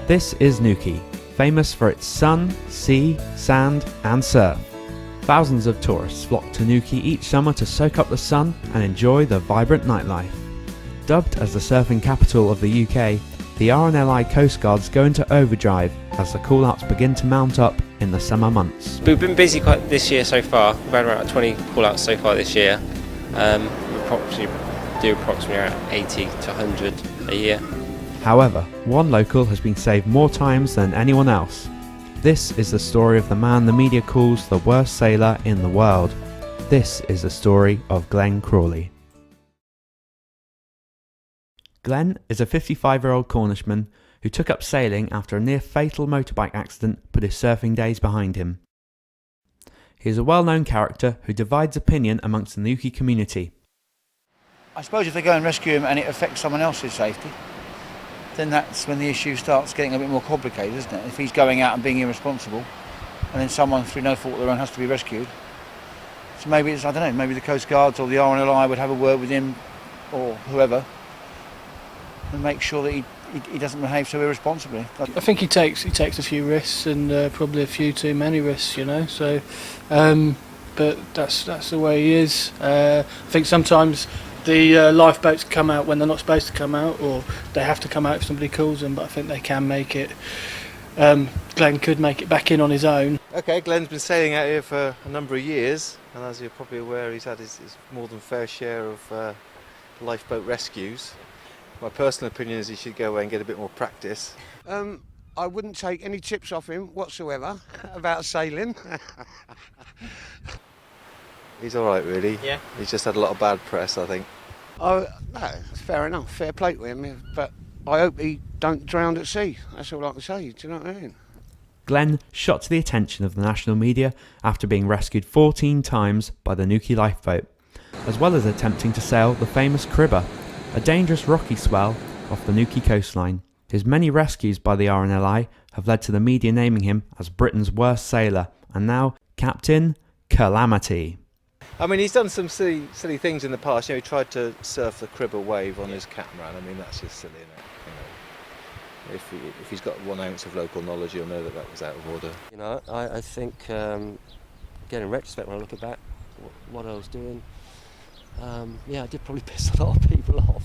This is Newquay, famous for its sun, sea, sand and surf. Thousands of tourists flock to Newquay each summer to soak up the sun and enjoy the vibrant nightlife. Dubbed as the surfing capital of the UK, the RNLI Coast Guards go into overdrive as the call-outs begin to mount up in the summer months. We've been busy quite this year so far. We've had around 20 call-outs so far this year. We do approximately around 80 to 100 a year. However, one local has been saved more times than anyone else. This is the story of the man the media calls the worst sailor in the world. This is the story of Glenn Crawley. Glenn is a 55-year-old Cornishman who took up sailing after a near-fatal motorbike accident put his surfing days behind him. He is a well-known character who divides opinion amongst the Newquay community. I suppose if they go and rescue him and it affects someone else's safety, then that's when the issue starts getting a bit more complicated, isn't it? If he's going out and being irresponsible, and then someone through no fault of their own has to be rescued. So maybe it's, I don't know, maybe the Coast Guards or the RNLI would have a word with him, or whoever, and make sure that he doesn't behave so irresponsibly. I think he takes a few risks, and probably a few too many risks, you know. So, but that's the way he is. I think sometimes the lifeboats come out when they're not supposed to come out, or they have to come out if somebody calls them. But I think they can make it. Glenn could make it back in on his own. Okay, Glenn's been sailing out here for a number of years, and as you're probably aware, he's had his more than fair share of lifeboat rescues. My personal opinion is he should go away and get a bit more practice. I wouldn't take any tips off him whatsoever about sailing. He's all right, really. Yeah. He's just had a lot of bad press, I think. Oh, no, fair enough, fair play to him, but I hope he don't drown at sea. That's all I can say, do you know what I mean? Glenn shot to the attention of the national media after being rescued 14 times by the Newquay lifeboat, as well as attempting to sail the famous Cribber, a dangerous rocky swell off the Newquay coastline. His many rescues by the RNLI have led to the media naming him as Britain's worst sailor, and now Captain Calamity. I mean, he's done some silly things in the past. You know, he tried to surf the Cribber wave on his catamaran. I mean, that's just silly, isn't it? You know, if he's got 1 ounce of local knowledge, he'll know that was out of order. You know, I think, again, in retrospect, when I look at back, what I was doing, yeah, I did probably piss a lot of people off.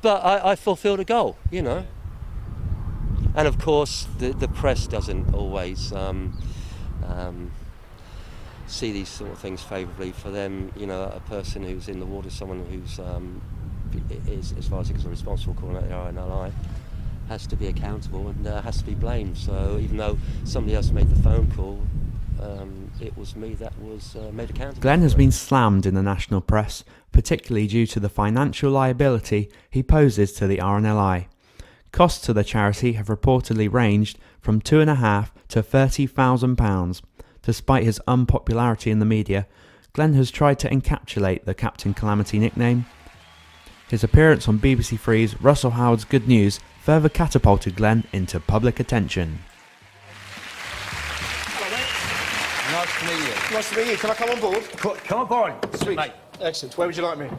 But I fulfilled a goal, you know. And of course, the press doesn't always see these sort of things favourably. For them, you know, a person who's in the water, someone who's is, as far as it's responsible, calling out the RNLI, has to be accountable and has to be blamed. So even though somebody else made the phone call, it was me that was made accountable. Glenn has been slammed in the national press, particularly due to the financial liability he poses to the RNLI. Costs to the charity have reportedly ranged from £2,500 to £30,000. Despite his unpopularity in the media, Glenn has tried to encapsulate the Captain Calamity nickname. His appearance on BBC Three's Russell Howard's Good News further catapulted Glenn into public attention. Nice to meet you. Nice to meet you. Can I come on board? Come on board. Sweet. Mate. Excellent. Where would you like me?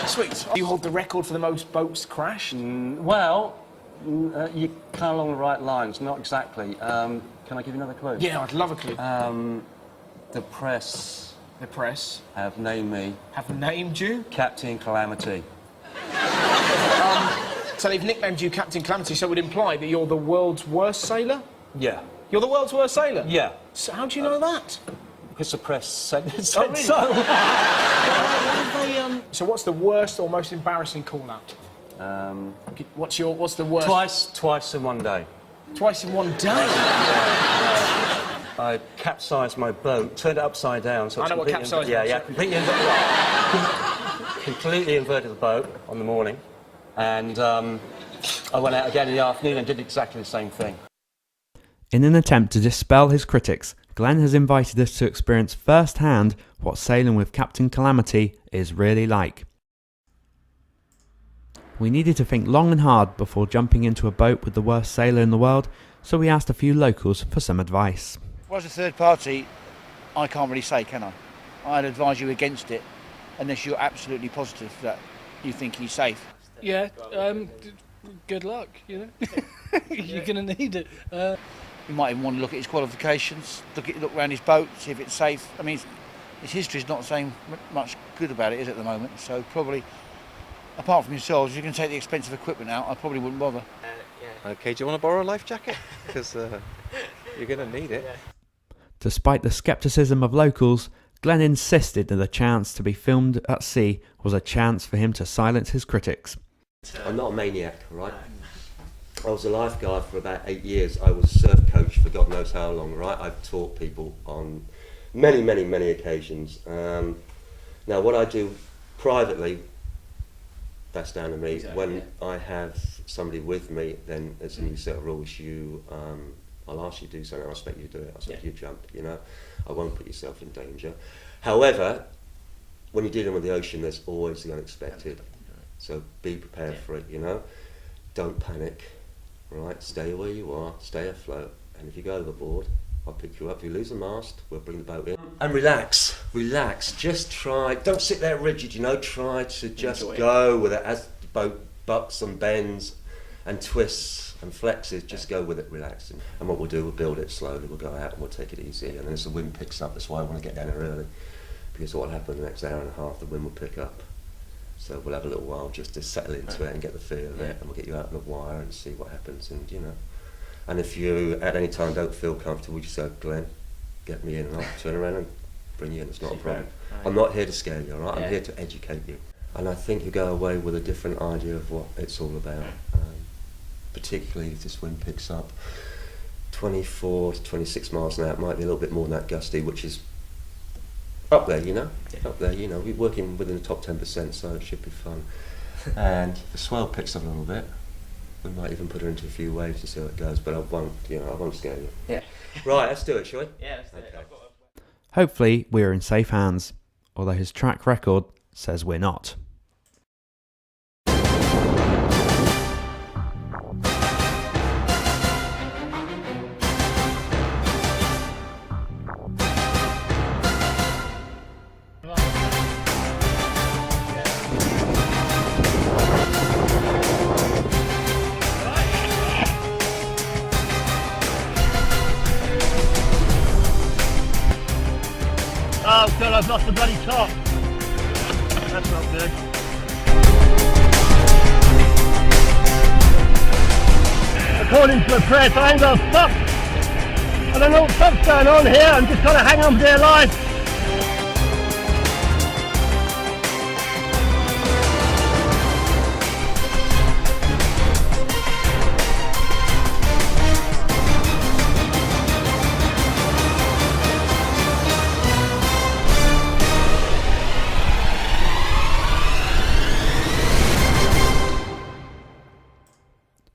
Sweet. You hold the record for the most boats crash? Well, you're kind of along the right lines. Not exactly. Can I give you another clue? Yeah, I'd love a clue. The press. The press? Have named me. Have named you? Captain Calamity. So they've nicknamed you Captain Calamity, so it would imply that you're the world's worst sailor? Yeah. You're the world's worst sailor? Yeah. So how do you know that? Because the press said Really? so. So what's the worst or most embarrassing call-out? What's the worst? Twice in one day. Twice in one day? I capsized my boat, turned it upside down. So I know what capsized means. Yeah, completely inverted the boat on the morning, and I went out again in the afternoon and did exactly the same thing. In an attempt to dispel his critics, Glenn has invited us to experience firsthand what sailing with Captain Calamity is really like. We needed to think long and hard before jumping into a boat with the worst sailor in the world, so we asked a few locals for some advice. Well, as a third party, I can't really say, can I? I'd advise you against it, unless you're absolutely positive that you think he's safe. Yeah, good luck, you know. You're going to need it. You might even want to look at his qualifications, look around his boat, see if it's safe. I mean, his history's not saying much good about it, is it, at the moment? So probably, apart from yourselves, if you can take the expensive equipment out, I probably wouldn't bother. Okay, do you want to borrow a life jacket? Because you're going to need it. Despite the scepticism of locals, Glenn insisted that the chance to be filmed at sea was a chance for him to silence his critics. I'm not a maniac, right? I was a lifeguard for about 8 years. I was surf coach for God knows how long, right? I've taught people on many occasions. Now, what I do privately, that's down to me. Exactly, When I have somebody with me, then there's a new set of rules. I'll ask you to do something, I'll expect you to do it, I'll expect you to jump, you know. I won't put yourself in danger. However, when you're dealing with the ocean, there's always the unexpected. So be prepared for it, you know. Don't panic, right? Stay where you are, stay afloat, and if you go overboard, I'll pick you up. If you lose the mast, we'll bring the boat in. And relax, just try, don't sit there rigid, you know, try to just go with it as the boat bucks and bends and twists and flexes, just go with it, relax. And what we'll do, we'll build it slowly, we'll go out and we'll take it easy, and then as the wind picks up, that's why I want to get down there early, because what will happen the next hour and a half, the wind will pick up. So we'll have a little while just to settle into it and get the feel of it, and we'll get you out on the wire and see what happens, and you know. And if you at any time don't feel comfortable, just go, Glenn, get me in, and I'll turn around and bring you in. It's not a problem. Right. I'm not here to scare you, all right? I'm here to educate you. And I think you go away with a different idea of what it's all about, particularly if this wind picks up 24 to 26 miles an hour. It might be a little bit more than that gusty, which is up there, you know. Up there, you know. We're working within the top 10%, so it should be fun. And if the swell picks up a little bit, we might even put her into a few waves to see how it goes, but I won't scare you. Yeah. Right, let's do it, shall we? Yeah, let's do it. Hopefully, we're in safe hands, although his track record says we're not. Oh God, I've lost the bloody top. That's not good. According to the press, I ain't got a stop. I don't know what stop's going on here. I'm just trying to hang on for dear life.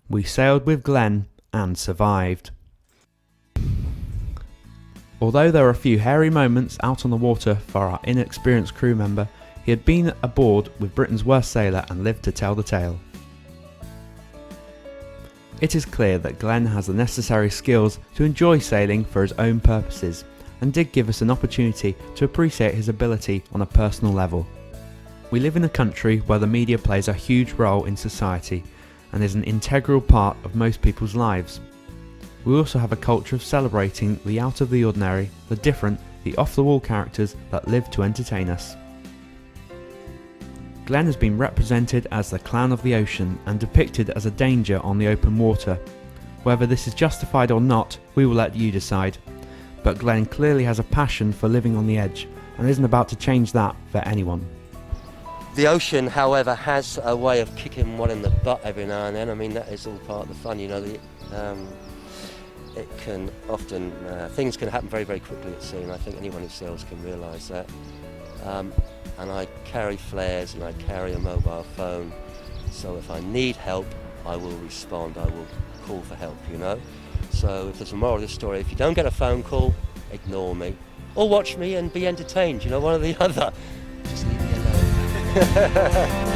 We sailed with Glenn and survived. Although there were a few hairy moments out on the water for our inexperienced crew member, he had been aboard with Britain's worst sailor and lived to tell the tale. It is clear that Glenn has the necessary skills to enjoy sailing for his own purposes, and did give us an opportunity to appreciate his ability on a personal level. We live in a country where the media plays a huge role in society and is an integral part of most people's lives. We also have a culture of celebrating the out of the ordinary, the different, the off-the-wall characters that live to entertain us. Glenn has been represented as the clown of the ocean and depicted as a danger on the open water. Whether this is justified or not, we will let you decide. But Glenn clearly has a passion for living on the edge and isn't about to change that for anyone. The ocean, however, has a way of kicking one in the butt every now and then. I mean, that is all part of the fun, you know. It can often, things can happen very quickly at sea, and I think anyone who sails can realise that. And I carry flares and I carry a mobile phone, so if I need help, I will respond, I will call for help, you know. So if there's a moral of the story, if you don't get a phone call, ignore me. Or watch me and be entertained, you know, one or the other. Just leave me alone.